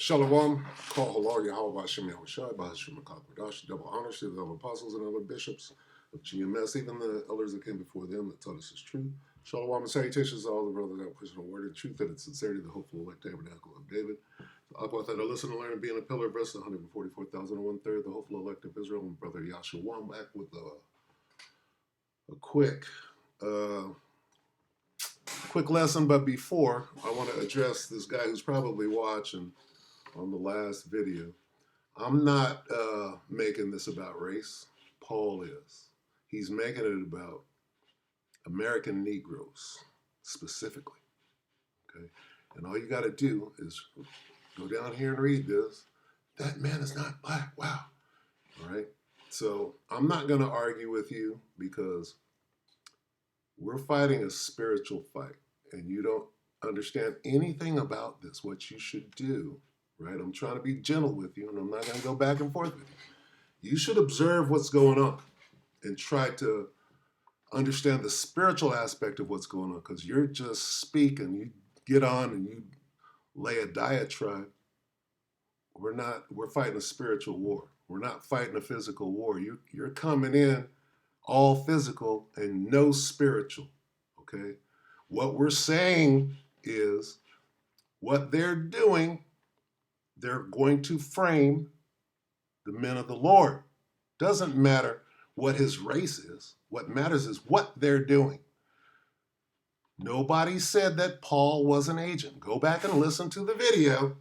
Shalom, call halal Yahweh Hashem Yahushai, Bahashim Akakwadash, double honors to the other apostles and other bishops of GMS, even the elders that came before them that taught us is true. Shalom and salutations to all the brothers that pushing the word of truth and its sincerity, the hopeful elect tabernacle of David. Aqua that I listen and learn and being a pillar of verse 144,001 third, the hopeful elect of Israel, and brother Yahshua back with a quick lesson. But before, I want to address this guy who's probably watching on the last video. I'm not making this about race. Paul is. He's making it about American Negroes specifically. Okay, and all you got to do is go down here and read this. That man is not black. Wow. All right. So I'm not going to argue with you because we're fighting a spiritual fight, and you don't understand anything about this. What you should do, right? I'm trying to be gentle with you, and I'm not going to go back and forth with you. You should observe what's going on and try to understand the spiritual aspect of what's going on, because you're just speaking. You get on and you lay a diatribe. We're fighting a spiritual war. We're not fighting a physical war. You're coming in all physical and no spiritual, okay? What we're saying is what they're doing, they're going to frame the men of the Lord. Doesn't matter what his race is. What matters is what they're doing. Nobody said that Paul was an agent. Go back and listen to the video.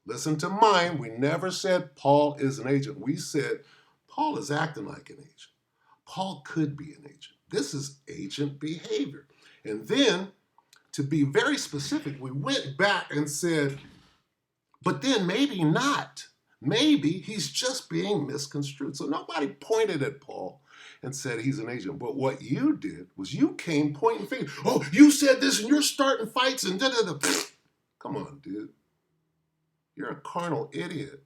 Listen to mine. We never said Paul is an agent. We said Paul is acting like an agent. Paul could be an agent. This is agent behavior. And then, to be very specific, we went back and said, but then maybe not. Maybe he's just being misconstrued. So nobody pointed at Paul and said he's an agent. But what you did was you came pointing fingers. Oh, you said this and you're starting fights and da-da-da. Come on, dude. You're a carnal idiot.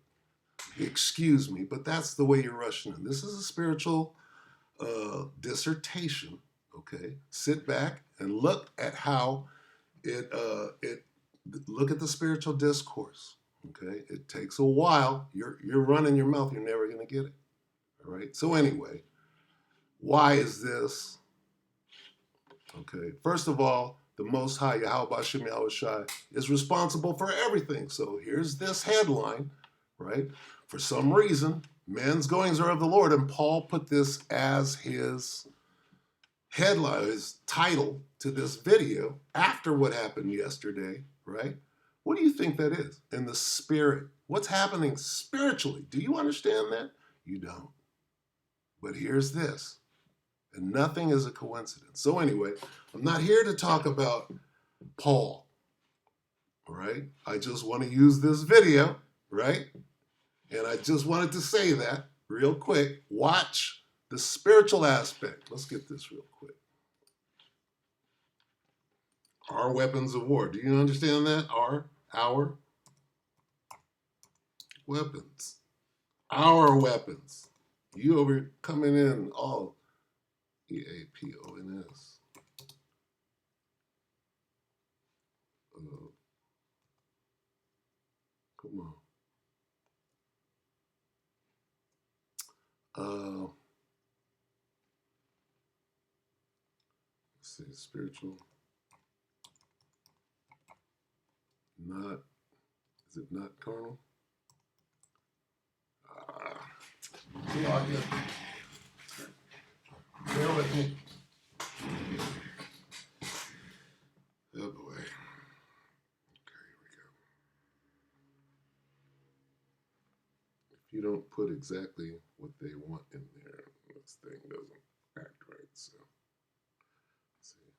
Excuse me, but that's the way you're rushing in. This is a spiritual dissertation, okay? Sit back and look at how look at the spiritual discourse, okay? It takes a while. You're running your mouth. You're never going to get it, all right? So anyway, why is this? Okay, first of all, the Most High, Yahweh Hashem Yahushai, is responsible for everything. So here's this headline, right? For some reason, men's goings are of the Lord, and Paul put this as his headline, his title to this video after what happened yesterday, right? What do you think that is? In the spirit, what's happening spiritually? Do you understand that? You don't. But here's this. And nothing is a coincidence. So anyway, I'm not here to talk about Paul, all right? I just want to use this video, right? And I just wanted to say that real quick. Watch the spiritual aspect. Let's get this real quick. Our weapons of war. Do you understand that? Our weapons. Our weapons. You over coming in all EAPONS. Come on. Let's see, spiritual. Not, is it not carnal? Log in. Bear with me. Oh boy. Okay, here we go. If you don't put exactly what they want in there, this thing doesn't act right. So, let's see.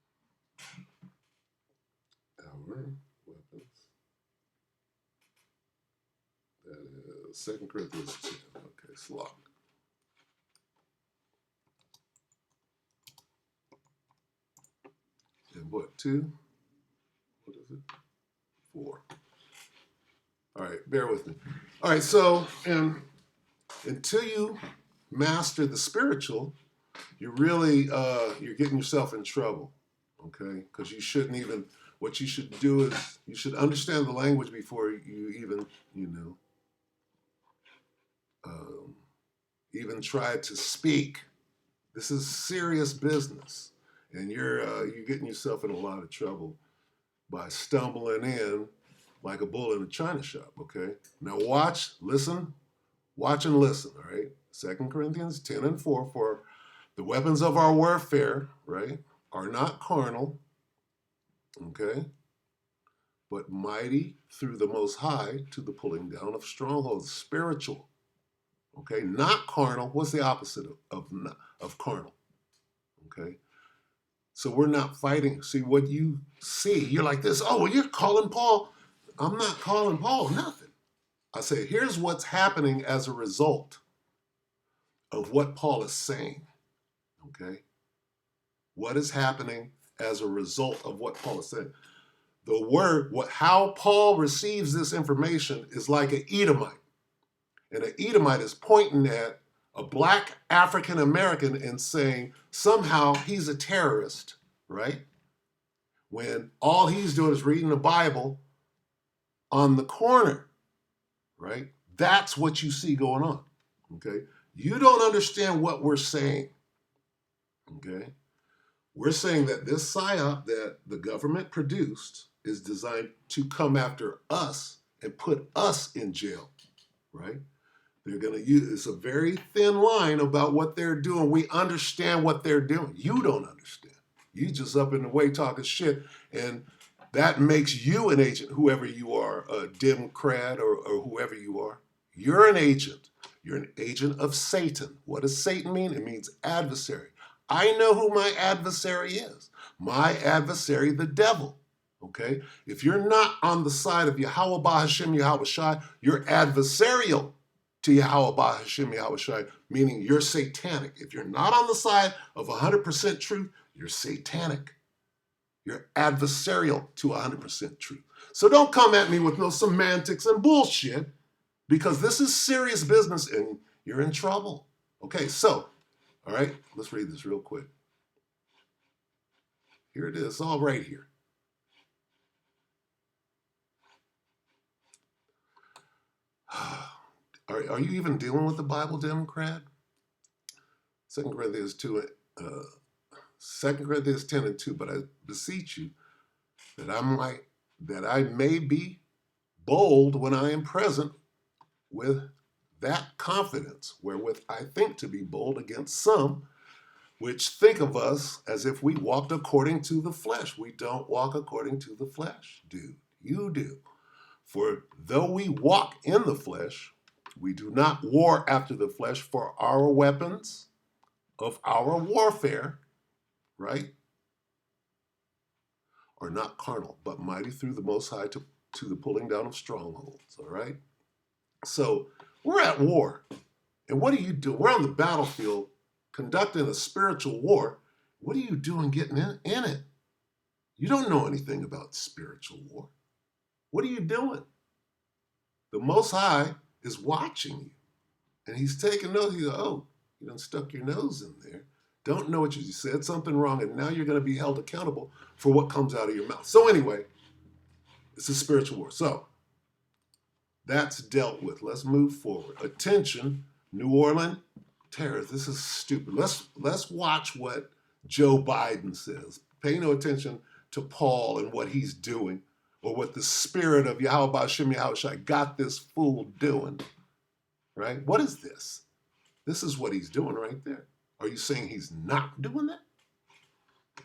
Our weapons. That is 2 Corinthians 10. Okay, slot. And what, 2? What is it? 4. All right, bear with me. All right, so until you master the spiritual, you're really, you're getting yourself in trouble, okay? Because you shouldn't even, what you should do is you should understand the language before you even, um, even try to speak. This is serious business, and you're getting yourself in a lot of trouble by stumbling in like a bull in a china shop. Okay, now watch and listen. All right, 2 Corinthians 10:4, for the weapons of our warfare, right, are not carnal, okay, but mighty through the Most High to the pulling down of strongholds, spiritual. Okay, not carnal. What's the opposite of carnal? Okay, so we're not fighting. See what you see. You're like this. Oh, well, you're calling Paul. I'm not calling Paul nothing. I say here's what's happening as a result of what Paul is saying. Okay, what is happening as a result of what Paul is saying? The word, how Paul receives this information is like an Edomite. And an Edomite is pointing at a black African American and saying somehow he's a terrorist, right? When all he's doing is reading the Bible on the corner, right? That's what you see going on, okay? You don't understand what we're saying, okay? We're saying that this PSYOP that the government produced is designed to come after us and put us in jail, right? They're going to use, it's a very thin line about what they're doing. We understand what they're doing. You don't understand. You just up in the way talking shit, and that makes you an agent, whoever you are, a Democrat or whoever you are. You're an agent. You're an agent of Satan. What does Satan mean? It means adversary. I know who my adversary is. My adversary, the devil. Okay? If you're not on the side of Yahweh Bahashem Yahweh Shai, you're adversarial to Yahweh Hashem Yahweh Shai, meaning you're satanic. If you're not on the side of 100% truth, you're satanic. You're adversarial to 100% truth. So don't come at me with no semantics and bullshit, because this is serious business and you're in trouble. Okay, so, all right, let's read this real quick. Here it is, it's all right here. Are you even dealing with the Bible, Democrat? 2 Corinthians 2, 2 Corinthians 10:2. But I beseech you that I may be bold when I am present with that confidence wherewith I think to be bold against some which think of us as if we walked according to the flesh. We don't walk according to the flesh, dude. You do. For though we walk in the flesh, we do not war after the flesh, for our weapons of our warfare, right, are not carnal, but mighty through the Most High to the pulling down of strongholds, all right? So we're at war. And what do you do? We're on the battlefield conducting a spiritual war. What are you doing getting in it? You don't know anything about spiritual war. What are you doing? The Most High is watching you. And he's taking notes. He's like, oh, you done stuck your nose in there. Don't know what you said, something wrong, and now you're going to be held accountable for what comes out of your mouth. So anyway, it's a spiritual war. So that's dealt with. Let's move forward. Attention, New Orleans terrorists. This is stupid. Let's watch what Joe Biden says. Pay no attention to Paul and what he's doing, or what the spirit of Yahweh Hashem Yahweh Shai got this fool doing. Right? What is this? This is what he's doing right there. Are you saying he's not doing that?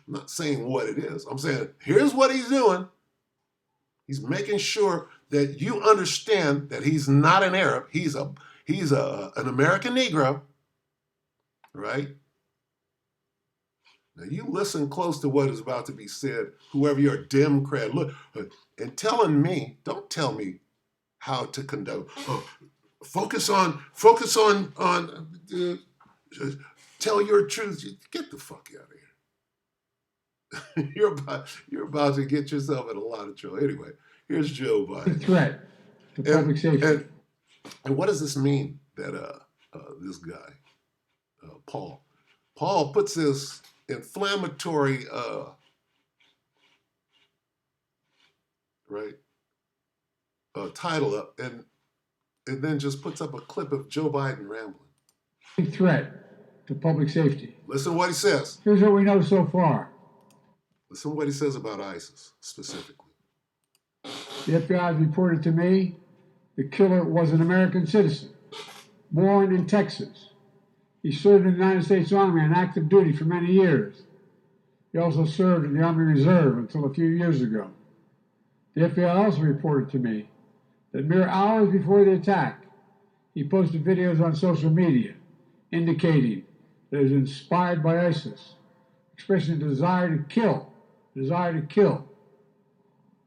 I'm not saying what it is. I'm saying here's what he's doing. He's making sure that you understand that he's not an Arab. He's an American Negro, right? Now you listen close to what is about to be said. Whoever you're, Democrat, look, and don't tell me how to conduct. Focus on. Tell your truth. Get the fuck out of here. You're about to get yourself in a lot of trouble. Anyway, here's Joe Biden. The threat to public safety. And what does this mean that this guy, Paul puts this inflammatory right, title up, and then just puts up a clip of Joe Biden rambling. Big threat to public safety. Listen to what he says. Here's what we know so far. Listen to what he says about ISIS specifically. The FBI has reported to me the killer was an American citizen, born in Texas. He served in the United States Army on active duty for many years. He also served in the Army Reserve until a few years ago. The FBI also reported to me that mere hours before the attack, he posted videos on social media indicating that he was inspired by ISIS, expressing a desire to kill.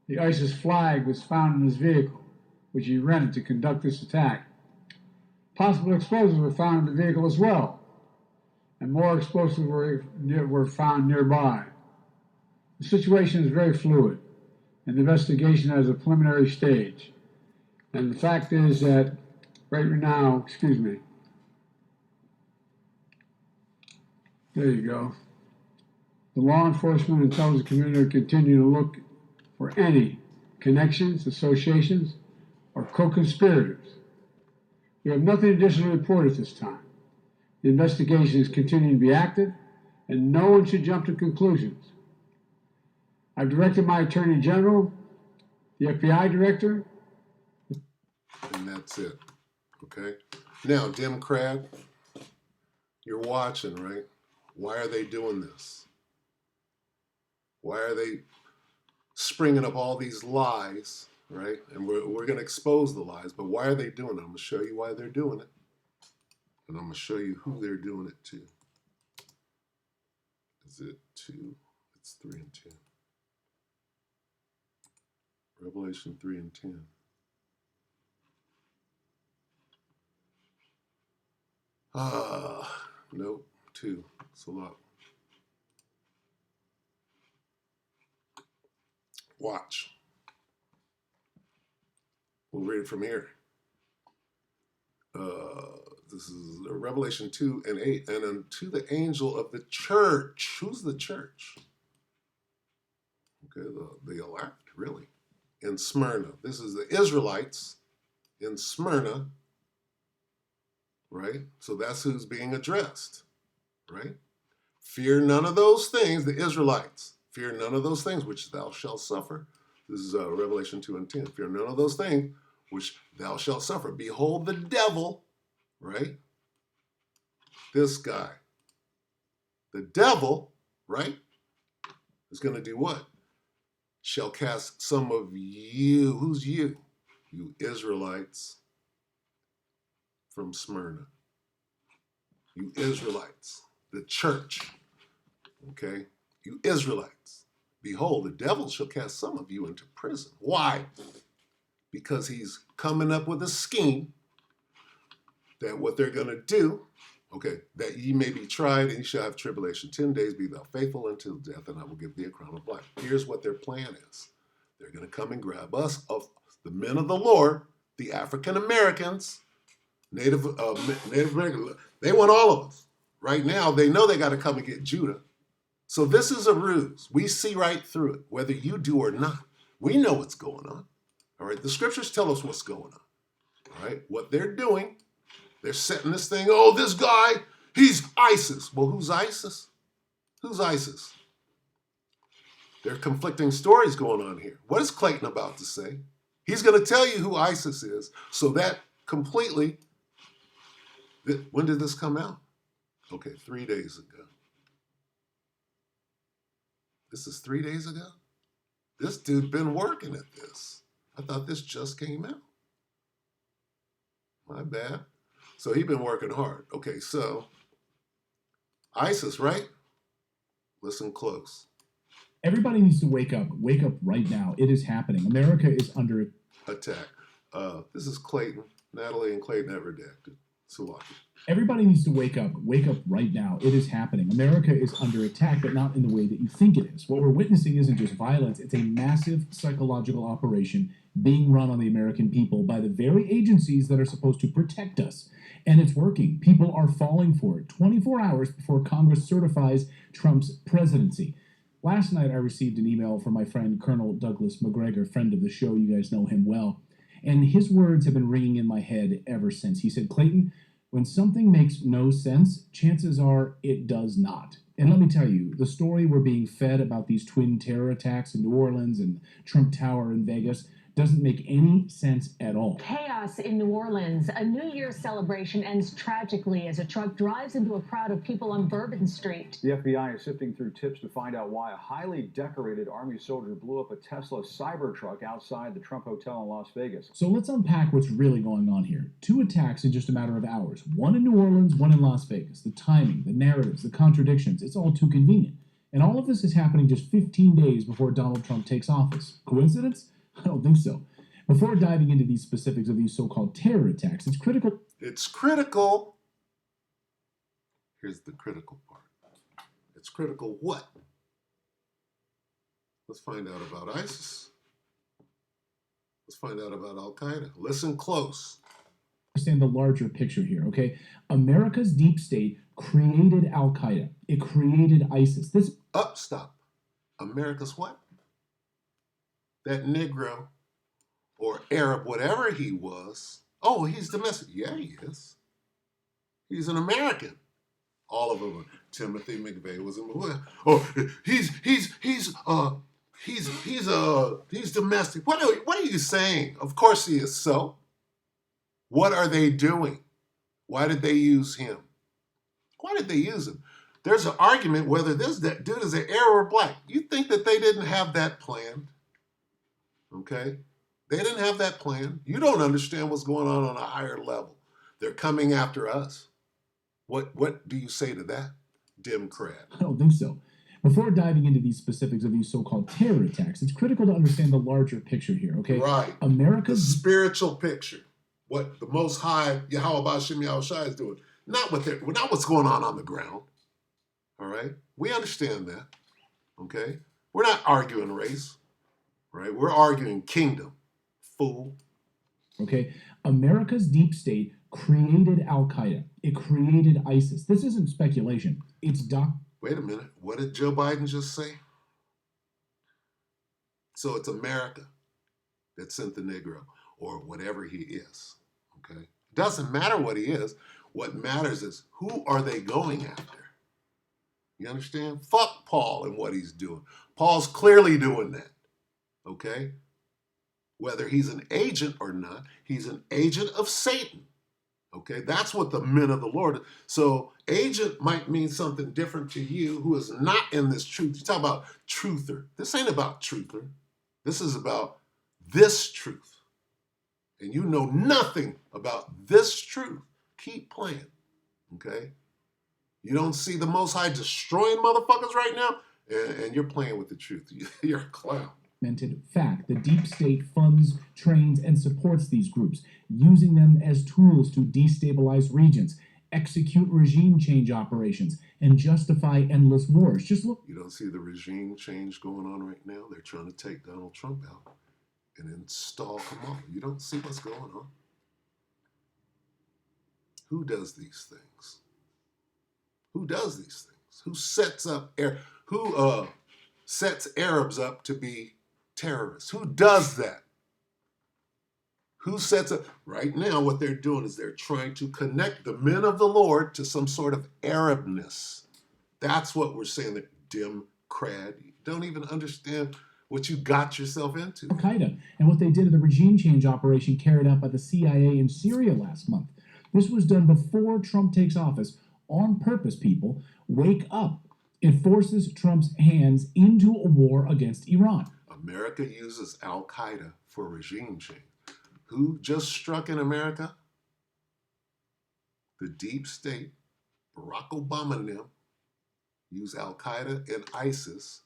The ISIS flag was found in his vehicle, which he rented to conduct this attack. Possible explosives were found in the vehicle as well, and more explosives were found nearby. The situation is very fluid, and the investigation has a preliminary stage. And the fact is that right now, there you go. The law enforcement and intelligence community are continuing to look for any connections, associations, or co-conspirators. We have nothing additional to report at this time. The investigation is continuing to be active, and no one should jump to conclusions. I've directed my Attorney General, the FBI Director. And that's it. Okay? Now, Democrat, you're watching, right? Why are they doing this? Why are they springing up all these lies, right? And we're going to expose the lies, but why are they doing it? I'm going to show you why they're doing it. And I'm going to show you who they're doing it to. Is it 2? It's 3 and 10. Revelation 3 and 10. Nope, 2. It's a lot. Watch. We'll read it from here. This is Revelation 2 and 8. And unto the angel of the church. Who's the church? Okay, the elect, really. In Smyrna. This is the Israelites in Smyrna. Right? So that's who's being addressed. Right? Fear none of those things, the Israelites. Fear none of those things which thou shalt suffer. This is Revelation 2 and 10. Fear none of those things which thou shalt suffer. Behold, the devil, right? This guy. The devil, right, is going to do what? Shall cast some of you. Who's you? You Israelites from Smyrna. You Israelites. The church. Okay? You Israelites. Behold, the devil shall cast some of you into prison. Why? Because he's coming up with a scheme that what they're going to do, okay, that ye may be tried and ye shall have tribulation. 10 days be thou faithful until death, and I will give thee a crown of life. Here's what their plan is. They're going to come and grab us, of the men of the Lord, the African Americans, Native Americans. They want all of us. Right now, they know they got to come and get Judah. So this is a ruse. We see right through it, whether you do or not. We know what's going on. All right, the scriptures tell us what's going on. All right, what they're doing, they're setting this thing, oh, this guy, he's ISIS. Well, who's ISIS? Who's ISIS? There are conflicting stories going on here. What is Clayton about to say? He's going to tell you who ISIS is. So that completely, when did this come out? Okay, 3 days ago. This is 3 days ago? This dude been working at this. I thought this just came out. My bad. So he been working hard. Okay, so ISIS, right? Listen close. Everybody needs to wake up. Wake up right now. It is happening. America is under attack. This is Clayton. Natalie and Clayton have redacted. Salaki. Everybody needs to wake up. Wake up right now. It is happening. America is under attack, but not in the way that you think it is. What we're witnessing isn't just violence. It's a massive psychological operation being run on the American people by the very agencies that are supposed to protect us. And it's working. People are falling for it 24 hours before Congress certifies Trump's presidency. Last night, I received an email from my friend Colonel Douglas McGregor, friend of the show. You guys know him well. And his words have been ringing in my head ever since. He said, Clayton, when something makes no sense, chances are it does not. And let me tell you, the story we're being fed about these twin terror attacks in New Orleans and Trump Tower in Vegas doesn't make any sense at all. Chaos in New Orleans. A New Year's celebration ends tragically as a truck drives into a crowd of people on Bourbon Street. The FBI is sifting through tips to find out why a highly decorated Army soldier blew up a Tesla Cybertruck outside the Trump Hotel in Las Vegas. So let's unpack what's really going on here. 2 attacks in just a matter of hours. One in New Orleans, one in Las Vegas. The timing, the narratives, the contradictions, it's all too convenient. And all of this is happening just 15 days before Donald Trump takes office. Coincidence? I don't think so. Before diving into these specifics of these so-called terror attacks, it's critical. It's critical. Here's the critical part. It's critical what? Let's find out about ISIS. Let's find out about Al Qaeda. Listen close. Understand the larger picture here, okay? America's deep state created Al Qaeda. It created ISIS. Stop. America's what? That Negro or Arab, whatever he was. Oh, he's domestic. Yeah, he is. He's an American. All of them. Timothy McVeigh was in. Oh, he's domestic. What are you saying? Of course he is. So, what are they doing? Why did they use him? Why did they use him? There's an argument whether that dude is an Arab or black. You think that they didn't have that planned? Okay? They didn't have that plan. You don't understand what's going on a higher level. They're coming after us. What do you say to that, Democrat? I don't think so. Before diving into these specifics of these so-called terror attacks, it's critical to understand the larger picture here, okay? Right. The America's spiritual picture. What the Most High, Yahweh Hashem Yahushua is doing. Not what's going on the ground. All right? We understand that. Okay? We're not arguing race. Right? We're arguing kingdom, fool. Okay, America's deep state created Al Qaeda. It created ISIS. This isn't speculation. It's Wait a minute. What did Joe Biden just say? So it's America that sent the Negro or whatever he is. Okay, doesn't matter what he is. What matters is who are they going after? You understand? Fuck Paul and what he's doing. Paul's clearly doing that. Okay? Whether he's an agent or not, he's an agent of Satan. Okay? That's what the men of the Lord. So agent might mean something different to you who is not in this truth. You talk about truther. This ain't about truther. This is about this truth. And you know nothing about this truth. Keep playing. Okay? You don't see the Most High destroying motherfuckers right now, and you're playing with the truth. You're a clown. Fact. The deep state funds, trains, and supports these groups, using them as tools to destabilize regions, execute regime change operations, and justify endless wars. Just look. You don't see the regime change going on right now? They're trying to take Donald Trump out and install Kamala. You don't see what's going on? Who does these things? Who does these things? Who sets Arabs up to be terrorists? Who does that? Who sets up? Right now, what they're doing is they're trying to connect the men of the Lord to some sort of Arabness. That's what we're saying, that Democrat. You don't even understand what you got yourself into. Al Qaeda and what they did in the regime change operation carried out by the CIA in Syria last month. This was done before Trump takes office. On purpose, people. Wake up. It forces Trump's hands into a war against Iran. America uses Al Qaeda for regime change. Who just struck in America? The deep state, Barack Obama and them, use Al Qaeda and ISIS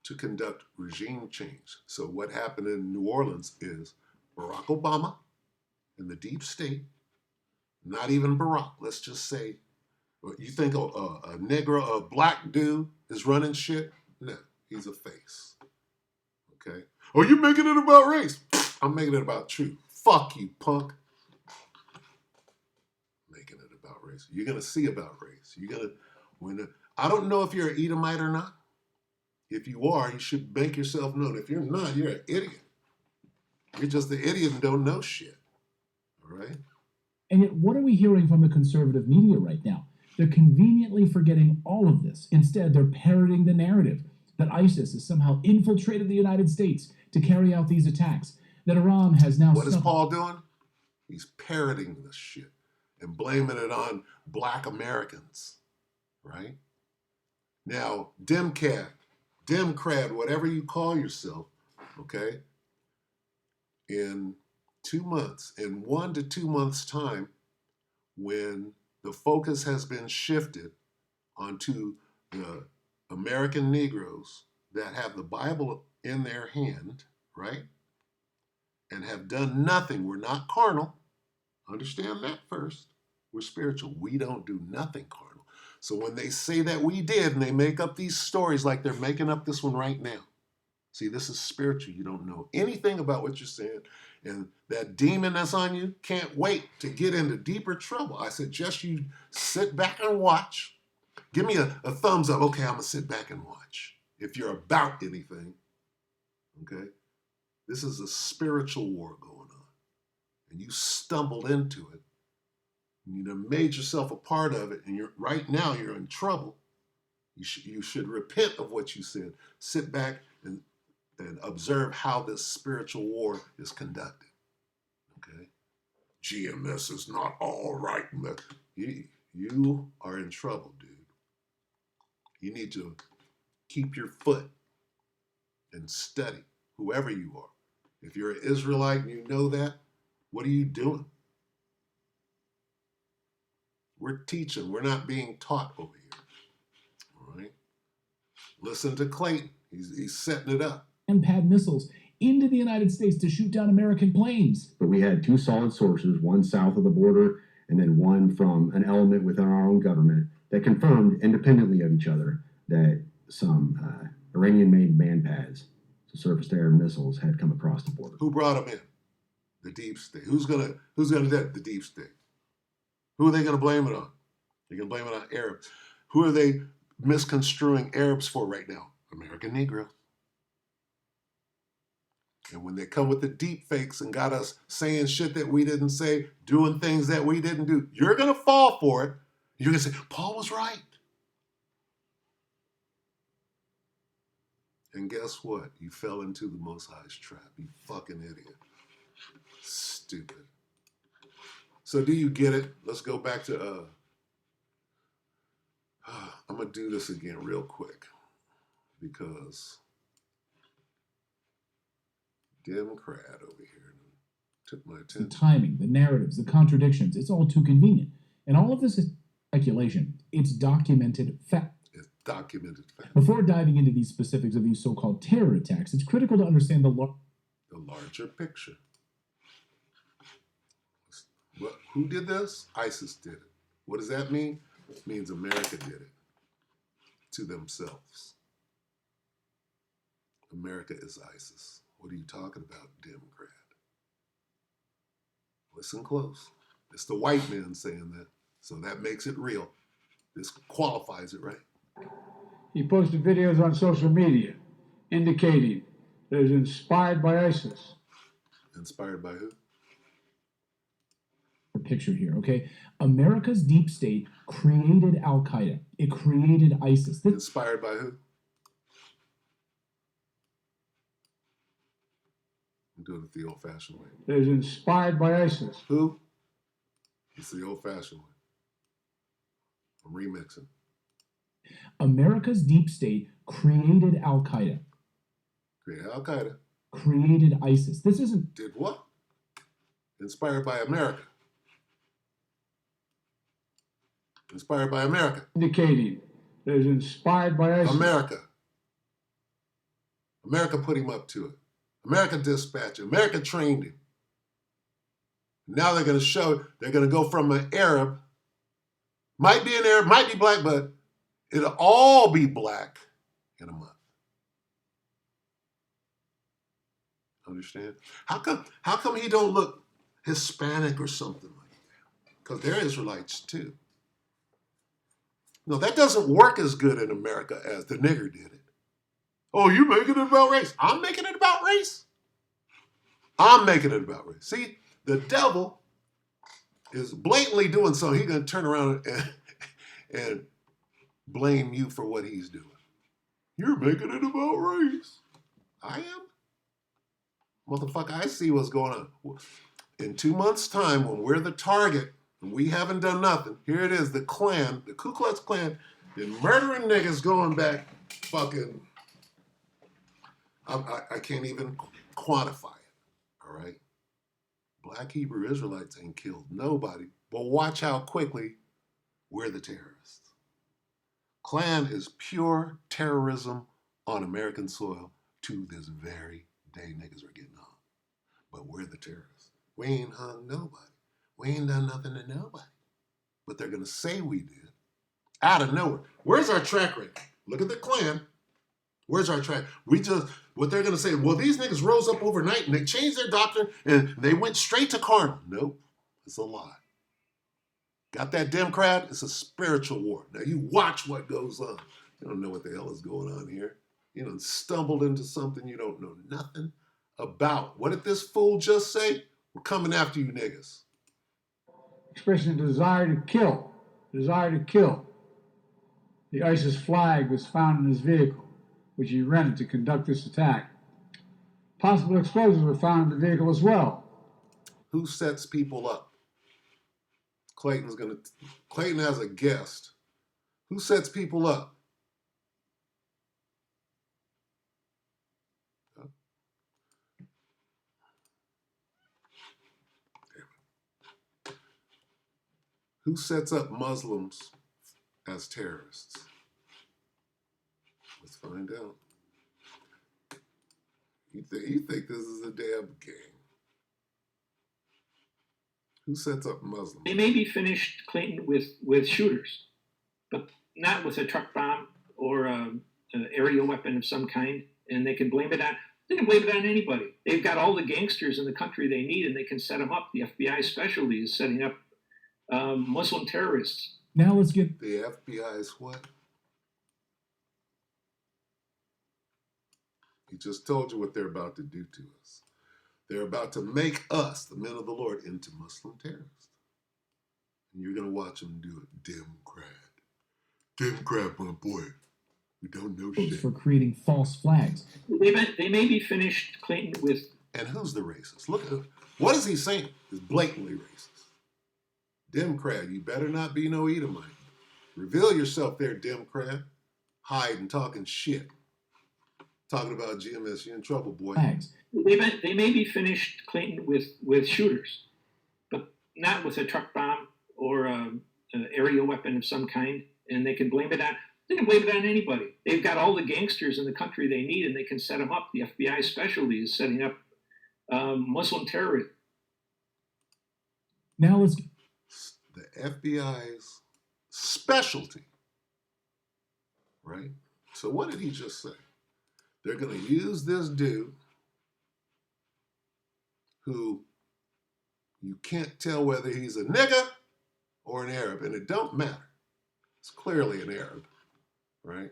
to conduct regime change. So what happened in New Orleans is Barack Obama and the deep state, not even Barack, let's just say, you think a black dude is running shit? No, he's a face. Okay? Oh, you making it about race? I'm making it about truth. Fuck you, punk. Making it about race. You're gonna see about race. I don't know if you're an Edomite or not. If you are, you should make yourself known. If you're not, you're an idiot. You're just the idiot and don't know shit. All right? And yet, what are we hearing from the conservative media right now? They're conveniently forgetting all of this. Instead, they're parroting the narrative that ISIS has somehow infiltrated the United States to carry out these attacks, that Iran has now... What is Paul doing? He's parroting this shit and blaming it on black Americans, right? Now, Democrat, whatever you call yourself, okay, in 2 months, in 1 to 2 months' time, when the focus has been shifted onto the American Negroes that have the Bible in their hand, right, and have done nothing. We're not carnal. Understand that first. We're spiritual. We don't do nothing carnal. So when they say that we did, and they make up these stories like they're making up this one right now. See, this is spiritual. You don't know anything about what you're saying. And that demon that's on you can't wait to get into deeper trouble. I suggest you sit back and watch. Give me a thumbs up. Okay, I'm going to sit back and watch. If you're about anything, okay? This is a spiritual war going on. And you stumbled into it. And you done made yourself a part of it. And right now you're in trouble. You should repent of what you said. Sit back and observe how this spiritual war is conducted. Okay? GMS is not all right. You are in trouble, dude. You need to keep your foot and study, whoever you are. If you're an Israelite and you know that, what are you doing? We're teaching. We're not being taught over here. All right? Listen to Clayton. He's setting it up. And pad missiles into the United States to shoot down American planes. But we had two solid sources, one south of the border and then one from an element within our own government that confirmed independently of each other that some Iranian-made man pads, so surface-to-air missiles, had come across the border. Who brought them in? The deep state. Who's gonna do that? The deep state. Who are they gonna blame it on? They're gonna blame it on Arabs. Who are they misconstruing Arabs for right now? American Negroes. And when they come with the deep fakes and got us saying shit that we didn't say, doing things that we didn't do, you're going to fall for it. You're going to say, Paul was right. And guess what? You fell into the Most High's trap. You fucking idiot. Stupid. So do you get it? Let's go back to, I'm going to do this again real quick because Democrat over here took my The attention. timing, the narratives, the contradictions, it's all too convenient. And all of this is speculation. It's documented fact. It's documented fact. Before diving into these specifics of these so-called terror attacks, it's critical to understand The larger picture. Who did this? ISIS did it. What does that mean? It means America did it to themselves. America is ISIS. What are you talking about, Democrat? Listen close. It's the white man saying that, so that makes it real. This qualifies it, right? He posted videos on social media indicating that it was inspired by ISIS. Inspired by who? picture here, okay? America's deep state created Al-Qaeda. It created ISIS. This Inspired by who? I'm doing it the old-fashioned way. It was inspired by ISIS. Who? It's the old-fashioned way. I'm remixing. America's deep state created Al-Qaeda. Created Al-Qaeda. Created ISIS. This isn't... Did what? Inspired by America. Inspired by America. Indicating that it was inspired by ISIS. America. America put him up to it. America dispatched him. America trained him. Now they're going to show, they're going to go from an Arab, might be an Arab, might be black, but it'll all be black in a month. Understand? How come he don't look Hispanic or something like that? Because they're Israelites too. No, that doesn't work as good in America as the nigger did it. Oh, you making it about race? I'm making it about race. I'm making it about race. See, the devil is blatantly doing something. He's going to turn around and blame you for what he's doing. You're making it about race. I am. Motherfucker, I see what's going on. In 2 months' time, when we're the target and we haven't done nothing, here it is, the Klan, the Ku Klux Klan, been murdering niggas going back fucking, I can't even quantify it, all right? Black Hebrew Israelites ain't killed nobody, but watch how quickly we're the terrorists. Klan is pure terrorism on American soil to this very day niggas are getting on. But we're the terrorists. We ain't hung nobody. We ain't done nothing to nobody. But they're going to say we did. Out of nowhere. Where's our track record? Look at the Klan. Where's our track? What they're going to say, well, these niggas rose up overnight and they changed their doctrine and they went straight to carnal. Nope. It's a lie. Got that Democrat? It's a spiritual war. Now you watch what goes on. You don't know what the hell is going on here. You done stumbled into something you don't know nothing about. What did this fool just say? We're coming after you niggas. Expressing a desire to kill. Desire to kill. The ISIS flag was found in his vehicle, which he rented to conduct this attack. Possible explosives were found in the vehicle as well. Who sets people up? Clayton has a guest. Who sets people up? Who sets up Muslims as terrorists? Let's find out. You think this is a damn game? Who sets up Muslims? They may be finished, Clinton, with shooters, but not with a truck bomb or an aerial weapon of some kind, and they can blame it on. They can blame it on anybody. They've got all the gangsters in the country they need, and they can set them up. The FBI specialty is setting up Muslim terrorists. Now let's get The FBI is what? He just told you what they're about to do to us. They're about to make us, the men of the Lord, into Muslim terrorists. And you're going to watch them do it. Democrat, my boy. We don't know shit. for creating false flags. They may be finished, Clinton, with. And who's the racist? Look at him. What is he saying? He's blatantly racist. Democrat, you better not be no Edomite. Reveal yourself there, Democrat. Hiding, talking shit. Talking about GMS, you're in trouble, boy. Flags. They may be finished, Clinton, with shooters, but not with a truck bomb or an aerial weapon of some kind, and they can blame it on. They can blame it on anybody. They've got all the gangsters in the country they need, and they can set them up. The FBI specialty is setting up Muslim terrorists. Now let's. The FBI's specialty, right? So what did he just say? They're going to use this dude who you can't tell whether he's a nigga or an Arab, and it don't matter. It's clearly an Arab, right?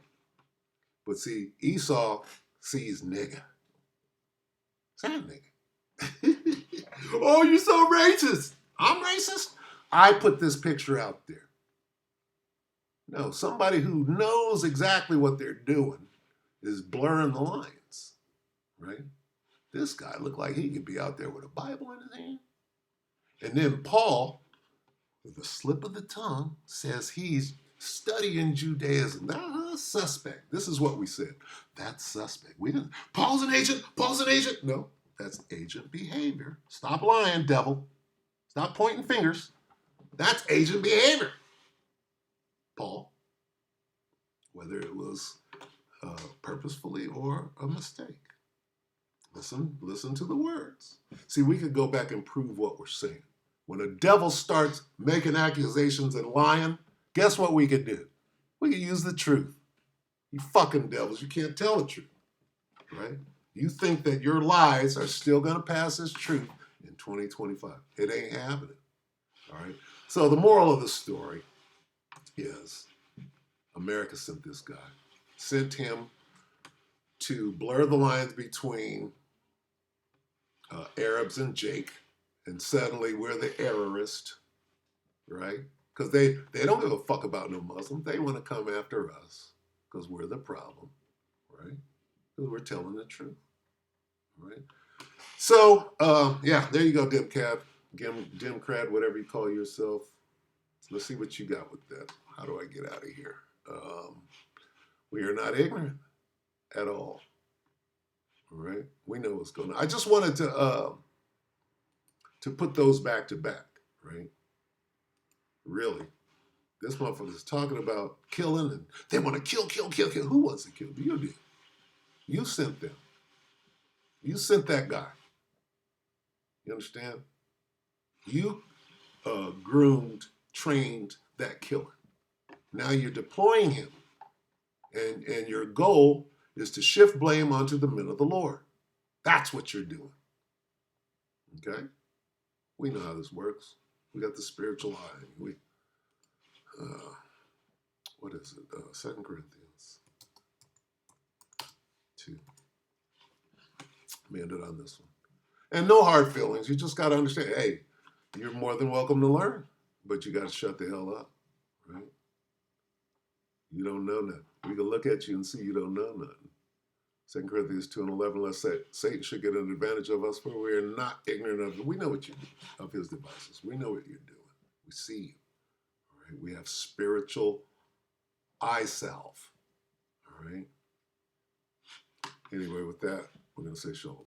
But see, Esau sees nigga. It's not nigga. Oh, you're so racist. I'm racist? I put this picture out there. No, somebody who knows exactly what they're doing is blurring the lines, right? This guy looked like he could be out there with a Bible in his hand. And then Paul, with a slip of the tongue, says he's studying Judaism. That's suspect. This is what we said. That's suspect. We didn't. Paul's an agent. Paul's an agent. No, that's agent behavior. Stop lying, devil. Stop pointing fingers. That's agent behavior. Paul, whether it was purposefully or a mistake. Listen to the words. See, we could go back and prove what we're saying. When a devil starts making accusations and lying, guess what we could do? We could use the truth. You fucking devils, you can't tell the truth, right? You think that your lies are still going to pass as truth in 2025. It ain't happening, all right? So the moral of the story is America sent this guy. Sent him to blur the lines between Arabs and Jake, and suddenly we're the errorist, right? Because they don't give a fuck about no Muslims. They want to come after us because we're the problem, right? Because we're telling the truth, right? So, yeah, there you go, Democrat, whatever you call yourself. Let's see what you got with that. How do I get out of here? We are not ignorant at all. All right, we know what's going on. I just wanted to put those back to back, right? Really, this motherfucker's talking about killing, and they want to kill. Who wants to kill? You did. You sent them. You sent that guy. You understand? You groomed, trained that killer. Now you're deploying him, and your goal is to shift blame onto the men of the Lord. That's what you're doing. Okay? We know how this works. We got the spiritual eye. What is it? 2 Corinthians 2. We ended on this one. And no hard feelings. You just got to understand, hey, you're more than welcome to learn, but you got to shut the hell up, right? You don't know nothing. We can look at you and see you don't know nothing. 2 Corinthians 2 and 11, let's say Satan should get an advantage of us, for we are not ignorant of it. We know what you do, of his devices. We know what you're doing. We see you. All right? We have spiritual eye salve. All right? Anyway, with that, we're going to say shalom.